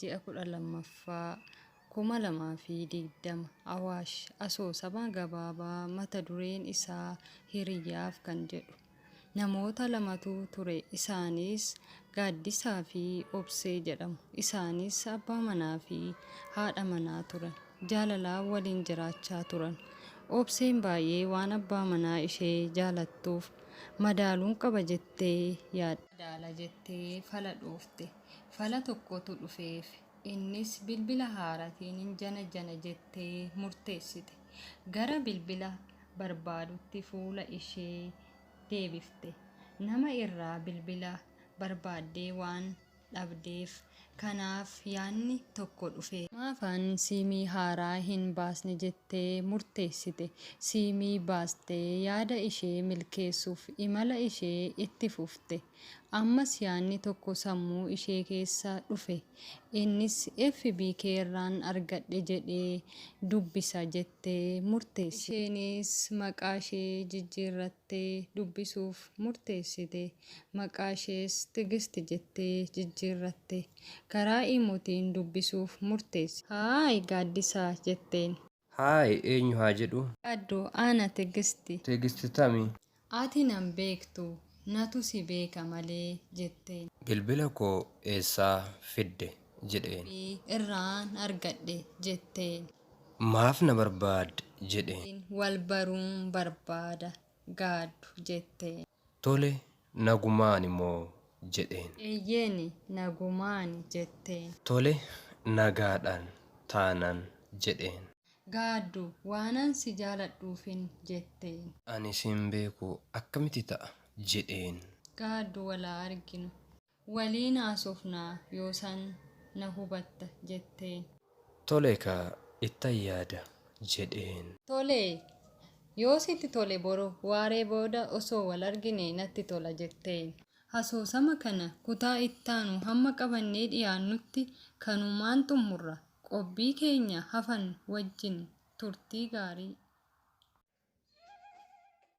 ji'a 12ffaa 2020 Awaash asoosama gabaabaa mata dureen isaa Hiriyaaf kan jedhu. Namoota lamatu ture, isaanis Gaaddisaa fi Obsee jedhamu. Isaanis abbaa manaa fi haadha manaa turan. Jaalalaan waliin jiraachaa turan. Obseen baay'ee waan abbaa manaa ishee jaalattuuf madaaluun qaba jettee yaadde. Madaala jettee fala dhoofte. Fala tokkotu dhufeef. Innis bilbila haaraatiin jana jettee murteessite. Gara bilbila barbaadutti fuula ishee deebifte. Nama irraa bilbila barbaaddee waan dhabdeef kanaaf yaanni tokko dhufe. Maafaan siimii haaraa hin baasne jettee murteessite. Siimii baastee yaada ishee milkeessuuf imala ishee itti fufte. Ammas yaanni tokko sammuu ishee keessa dhufe. Innis FB keerraan argadhe jedhee dubbisa jettee murteessite. Isheenis maqaa ishee jijjiirrattee dubbisuuf murteessite. Maqaa ishees Tigist jettee jijjiirratte. Karaa imootiin dubbisuuf murteesse. Haay Gaaddisaa jetteen. Haay eenyu haa jedhu? Addoo ana Tigisti. Tigisti tami? Ati nan beektu. Natu si beeka malee jetteen. Bilbila koo eessaa fidde jedheen. Irraan argadhe jetteen. Maaf na barbaadde jedheen. Wal baruun barbaada gaaddu jetteen. Tole nagumaan immoo jedheen. Eeyyeeni nagumaan jetteen. Tole nagaadhaan taanan jedheen. Gaaddu waanan si jaaladhuufin jetteen. Ani sin beeku akkamitti ta'a jedheen. Gaaddu walaa arginu. Waliin haasofnaa yoosan na hubatta jetteen. Tole kaa ittan yaada jedheen. Tole yoo sitti tole boru waaree booda osoo wal argine natti tola jetteen. Asoosama kana kutaa ittaanu hamma qabannee dhiyaannutti kanumaan xumurra. Qophiin keenya hafan wajjin turtii gaarii.